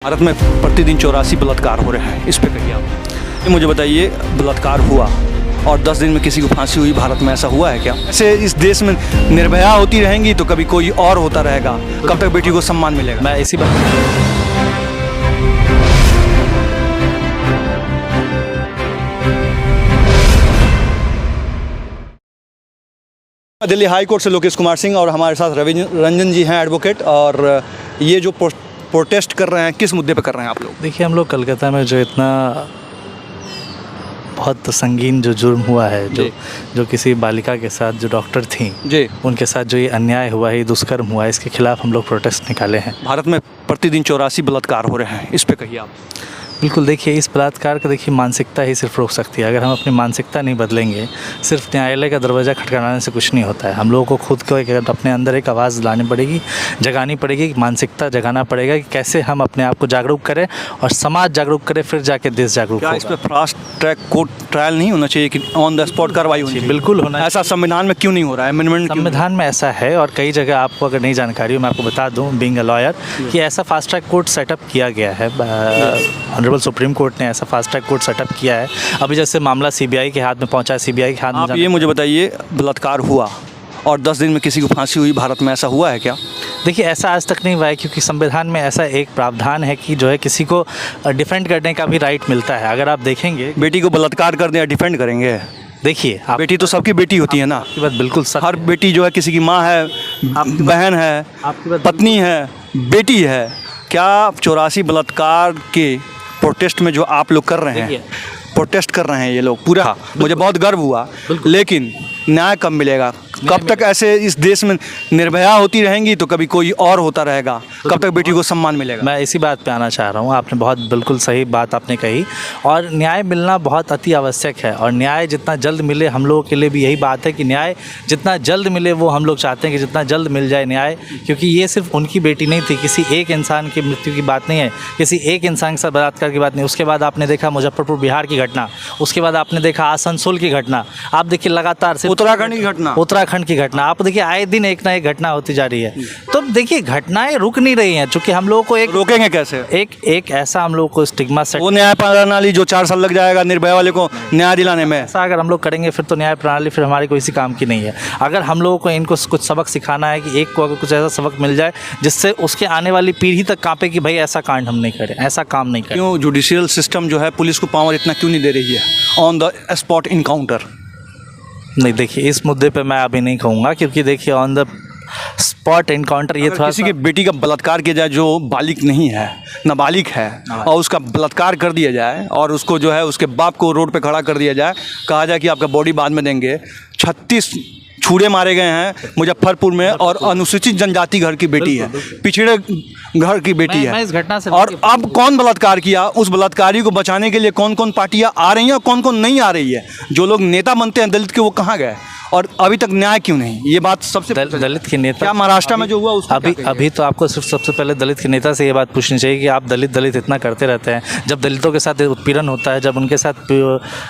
भारत में प्रतिदिन 84 बलात्कार हो रहे हैं, इस पे कहिए आप। मुझे बताइए, बलात्कार हुआ और 10 दिन में किसी को फांसी हुई, भारत में ऐसा हुआ है क्या? ऐसे इस देश में निर्भया होती रहेंगी तो कभी कोई और होता रहेगा। कब तक बेटी को सम्मान मिलेगा? मैं इसी बात दिल्ली हाई कोर्ट से लोकेश कुमार सिंह और हमारे साथ रंजन जी हैं, एडवोकेट। और ये जो प्रोटेस्ट कर रहे हैं, किस मुद्दे पे कर रहे हैं आप लोग? देखिए, हम लोग कलकत्ता में जो इतना बहुत संगीन जो जुर्म हुआ है, जो किसी बालिका के साथ जो डॉक्टर थी जी, उनके साथ जो ये अन्याय हुआ है, ये दुष्कर्म हुआ है, इसके खिलाफ हम लोग प्रोटेस्ट निकाले हैं। भारत में प्रतिदिन 84 बलात्कार हो रहे हैं, इस पे कहिए आप। बिल्कुल, देखिए, इस बलात्कार का देखिए मानसिकता ही सिर्फ रोक सकती है। अगर हम अपनी मानसिकता नहीं बदलेंगे, सिर्फ न्यायालय का दरवाज़ा खटखटाने से कुछ नहीं होता है। हम लोगों को खुद को अपने अंदर एक आवाज़ लानी पड़ेगी, जगानी पड़ेगी, मानसिकता जगाना पड़ेगा कि कैसे हम अपने आप को जागरूक करें और समाज जागरूक करें, फिर जाके देश जागरूक होगा। इस पर फास्ट ट्रैक कोर्ट ट्रायल नहीं होना चाहिए कि ऑन द स्पॉट कार्रवाई होनी चाहिए? बिल्कुल होना। ऐसा संविधान में क्यों नहीं हो रहा है? अमेंडमेंट संविधान में ऐसा है और कई जगह, आपको अगर नहीं जानकारी हो मैं आपको बता दूं, बीइंग अ लॉयर, कि ऐसा फास्ट ट्रैक कोर्ट सेटअप किया गया है। ऑनरेबल सुप्रीम कोर्ट ने ऐसा फास्ट ट्रैक कोर्ट सेटअप किया है। अभी जैसे मामला सीबीआई के हाथ में पहुंचा है, सीबीआई के हाथ में। आप ये मुझे बताइए, बलात्कार हुआ और 10 दिन में किसी को फांसी हुई, भारत में ऐसा हुआ है क्या? देखिए, ऐसा आज तक नहीं हुआ है, क्योंकि संविधान में ऐसा एक प्रावधान है कि जो है किसी को डिफेंड करने का भी राइट मिलता है। अगर आप देखेंगे, बेटी को बलात्कार कर दें, डिफेंड करेंगे? देखिए, बेटी तो सबकी बेटी होती है ना। आपकी बात बिल्कुल सच। हर बेटी जो है किसी की माँ है, बहन है, पत्नी है, बेटी है। क्या 84 बलात्कार के प्रोटेस्ट में जो आप लोग कर रहे हैं, प्रोटेस्ट कर रहे हैं ये लोग पूरा, मुझे बहुत गर्व हुआ, लेकिन न्याय कब मिलेगा? कब तक ऐसे इस देश में निर्भया होती रहेंगी तो कभी कोई और होता रहेगा? कब तक बेटी को सम्मान मिलेगा? मैं इसी बात पे आना चाह रहा हूँ। आपने बहुत बिल्कुल सही बात आपने कही, और न्याय मिलना बहुत अति आवश्यक है। और न्याय जितना जल्द मिले, हम लोगों के लिए भी यही बात है कि न्याय जितना जल्द मिले, वो हम लोग चाहते हैं कि जितना जल्द मिल जाए न्याय। क्योंकि ये सिर्फ उनकी बेटी नहीं थी, किसी एक इंसान की मृत्यु की बात नहीं है, किसी एक इंसान के साथ बलात्कार की बात नहीं। उसके बाद आपने देखा मुजफ्फरपुर बिहार की घटना, उसके बाद आपने देखा आसनसोल की घटना, आप देखिए लगातार से उत्तराखंड की घटना, उत्तराखंड की घटना, आप देखिए आए दिन एक ना एक घटना होती जा रही है। तो देखिए, घटनाएं रुक नहीं रही हैं, चूंकि हम लोगों को एक रोकेंगे कैसे? एक ऐसा हम लोगों को स्टिग्मा सेट, वो न्याय प्रणाली जो 4 साल लग जाएगा निर्भया वाले को न्याय दिलाने में, ऐसा अगर हम लोग करेंगे फिर तो न्याय प्रणाली फिर हमारी कोई इसी काम की नहीं है। अगर हम लोगों को इनको कुछ सबक सिखाना है कि एक को अगर कुछ ऐसा सबक मिल जाए जिससे उसके आने वाली पीढ़ी तक कांपे कि भाई ऐसा कांड हम नहीं करें, ऐसा काम नहीं करें। क्यों जुडिशियल सिस्टम जो है पुलिस को पावर इतना क्यों नहीं दे रही है ऑन द स्पॉट इनकाउंटर? नहीं, देखिए, इस मुद्दे पे मैं अभी नहीं कहूँगा, क्योंकि देखिए ऑन द स्पॉट इनकाउंटर ये थोड़ा किसी की बेटी का बलात्कार किया जाए जो बालिग नहीं है, नाबालिग है, और उसका बलात्कार कर दिया जाए और उसको जो है उसके बाप को रोड पे खड़ा कर दिया जाए, कहा जाए कि आपका बॉडी बाद में देंगे। 36 छुरे मारे गए हैं मुजफ्फरपुर में, और अनुसूचित जनजाति घर की बेटी है, पिछड़े घर की बेटी है। इस घटना से और अब कौन बलात्कार किया, उस बलात्कारी को बचाने के लिए कौन कौन पार्टियां आ रही हैं और कौन कौन नहीं आ रही है? जो लोग नेता बनते हैं दलित के, वो कहाँ गए और अभी तक न्याय क्यों नहीं? ये बात सबसे दलित के नेता, क्या महाराष्ट्र में जो हुआ उसको अभी तो आपको सिर्फ सबसे पहले दलित के नेता से ये बात पूछनी चाहिए कि आप दलित इतना करते रहते हैं। जब दलितों के साथ उत्पीड़न होता है, जब उनके साथ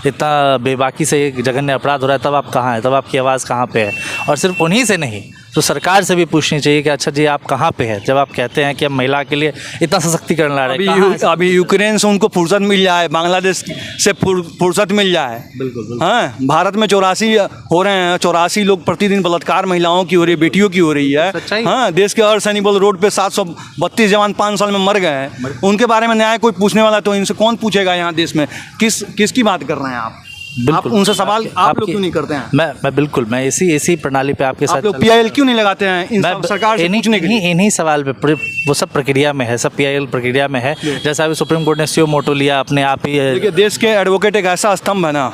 इतना बेबाकी से एक जघन्य अपराध हो रहा है, तब आप कहाँ हैं? तब आपकी आवाज़ कहाँ पे है? और सिर्फ उन्हीं से नहीं, तो सरकार से भी पूछनी चाहिए कि अच्छा जी, आप कहाँ पे है जब आप कहते हैं कि हम महिला के लिए इतना सशक्तिकरण ला रहे हैं। अभी यूक्रेन से उनको फुर्सत मिल जाए, बांग्लादेश से फुर्सत मिल जाए। बिल्कुल। हाँ, भारत में 84 हो रहे हैं, 84 लोग प्रतिदिन बलात्कार महिलाओं की हो रही है, बेटियों की हो रही है। हाँ, देश के अर्धसैनिक बल रोड पे 732 जवान 5 साल में मर गए हैं। उनके बारे में न्याय कोई पूछने वाला तो इनसे कौन पूछेगा? यहाँ देश में किसकी बात कर रहे हैं आप? आप उनसे सवाल आप लोग क्यों नहीं करते हैं? मैं बिल्कुल, मैं इसी प्रणाली पे आपके साथ। लोग PIL क्यों नहीं लगाते हैं इन सरकार से पूछने के लिए? इन्हीं सवाल पे वो सब प्रक्रिया में है, सब PIL प्रक्रिया में है। जैसा अभी सुप्रीम कोर्ट ने सुओ मोटो लिया अपने आप ही। देखिए, देश के एडवोकेट एक ऐसा स्तंभ है ना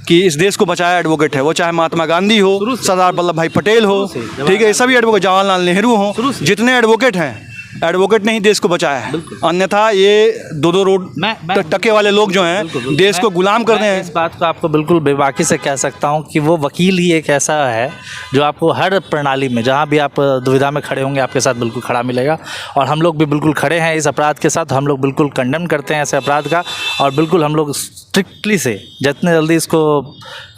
कि इस देश को बचाया एडवोकेट है, वो चाहे महात्मा गांधी हो, सरदार वल्लभ भाई पटेल हो, ठीक है, सभी एडवोकेट, जवाहरलाल नेहरू हो, जितने एडवोकेट हैं, एडवोकेट ने ही देश को बचाया है। अन्यथा ये दो रोड टके वाले लोग जो हैं देश को गुलाम कर रहे हैं। इस बात को आपको बिल्कुल बेबाकी से कह सकता हूं कि वो वकील ही एक ऐसा है जो आपको हर प्रणाली में, जहां भी आप दुविधा में खड़े होंगे, आपके साथ बिल्कुल खड़ा मिलेगा। और हम लोग भी बिल्कुल खड़े हैं इस अपराध के साथ। हम लोग बिल्कुल कंडेम करते हैं ऐसे अपराध का, और बिल्कुल हम लोग स्ट्रिक्टली से जितने जल्दी इसको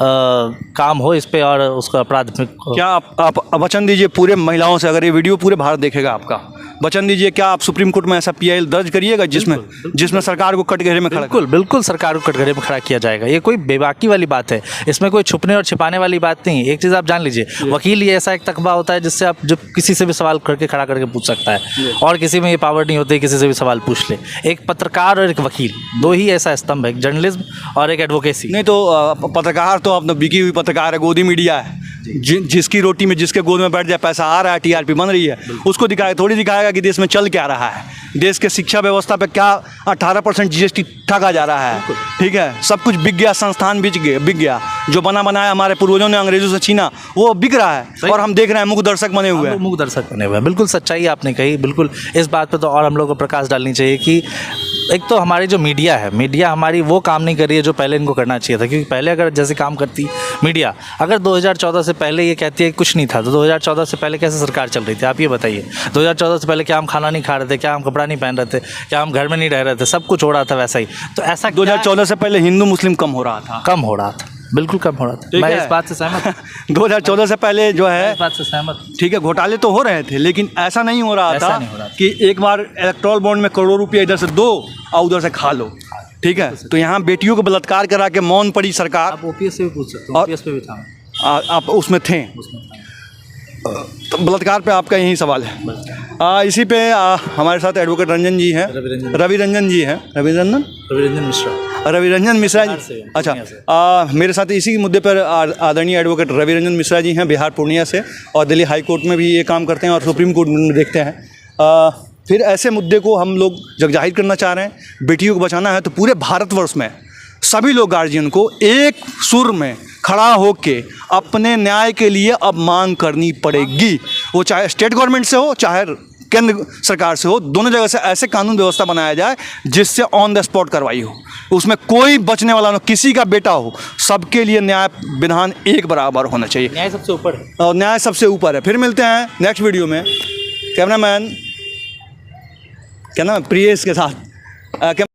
काम हो इस पर, और उसको अपराध में। क्या आप वचन दीजिए पूरे महिलाओं से, अगर ये वीडियो पूरे भारत देखेगा आपका, वचन दीजिए, क्या आप सुप्रीम कोर्ट में ऐसा PIL दर्ज करिएगा जिसमें सरकार को कटघरे में खड़ा बिल्कुल बिल्कुल सरकार को कटघरे में खड़ा किया जाएगा। ये कोई बेबाकी वाली बात है, इसमें कोई छुपने और छिपाने वाली बात नहीं है। एक चीज़ आप जान लीजिए, वकील ये ऐसा एक तकबा होता है जिससे आप जो किसी से भी सवाल करके खड़ा करके पूछ सकता है, और किसी में ये पावर नहीं होती किसी से भी सवाल पूछ ले। एक पत्रकार और एक वकील, दो ही ऐसा स्तंभ है, जर्नलिज्म और एक एडवोकेसी। नहीं तो पत्रकार तो अपना बिकी हुई पत्रकार है, गोदी मीडिया है, जिसकी रोटी में जिसके गोद में बैठ जाए पैसा आ रहा है, TRP बन रही है, उसको थोड़ी दिखाएगा कि देश में चल क्या रहा है, देश के शिक्षा व्यवस्था पे क्या 18% GST ठगा जा रहा है। ठीक है, सब कुछ बिक गया, संस्थान बिक गया, जो बना बनाया हमारे पूर्वजों ने अंग्रेजों से छीना वो बिक रहा है, और हम देख रहे हैं मूक दर्शक बने हुए हैं। मूक दर्शक बने हुए हैं, बिल्कुल सच्चाई आपने कही। बिल्कुल इस बात पे तो और हम लोग को प्रकाश डालनी चाहिए कि एक तो हमारी जो मीडिया है, मीडिया हमारी वो काम नहीं कर रही है जो पहले इनको करना चाहिए था। क्योंकि पहले अगर जैसे काम करती मीडिया, अगर 2014 से पहले ये कहती है कि कुछ नहीं था, तो 2014 से पहले कैसे सरकार चल रही थी आप ये बताइए। 2014 से पहले क्या हम खाना नहीं खा रहे थे, क्या हम कपड़ा नहीं पहन रहे थे, क्या हम घर में नहीं रह रहे थे, सब कुछ हो रहा था वैसा ही। तो ऐसा 2014 से पहले हिंदू मुस्लिम कम हो रहा था, बिल्कुल कम हो रहा था। मैं इस बात से सहमत 2014 से पहले जो है, इस बात से सहमत। ठीक है, घोटाले तो हो रहे थे, लेकिन ऐसा नहीं हो रहा था कि एक बार इलेक्टोरल बॉन्ड में करोड़ों रुपया इधर से दो और उधर से खा लो। ठीक है, तो यहाँ बेटियों को बलात्कार करा के मौन पड़ी सरकार। आप OPS से भी पूछ सकते हो, OPS पे भी था, आप उसमें थे, तो बलात्कार पे आपका यही सवाल है। इसी पे हमारे साथ एडवोकेट रंजन जी हैं, रवि रंजन मिश्रा जी। अच्छा, मेरे साथ इसी मुद्दे पर आदरणीय एडवोकेट रवि रंजन मिश्रा जी हैं, बिहार पूर्णिया से, और दिल्ली हाई कोर्ट में भी ये काम करते हैं और सुप्रीम कोर्ट में देखते हैं। फिर ऐसे मुद्दे को हम लोग जग जाहिर करना चाह रहे हैं। बेटियों को बचाना है तो पूरे भारतवर्ष में सभी लोग गार्जियन को एक सुर में खड़ा होके अपने न्याय के लिए अब मांग करनी पड़ेगी। वो चाहे स्टेट गवर्नमेंट से हो चाहे केंद्र सरकार से हो, दोनों जगह से ऐसे कानून व्यवस्था बनाया जाए जिससे ऑन द स्पॉट कार्रवाई हो, उसमें कोई बचने वाला ना, किसी का बेटा हो, सबके लिए न्याय विधान एक बराबर होना चाहिए। न्याय सबसे ऊपर है, और न्याय सबसे ऊपर है। फिर मिलते हैं नेक्स्ट वीडियो में कैमरामैन प्रियेश के साथ।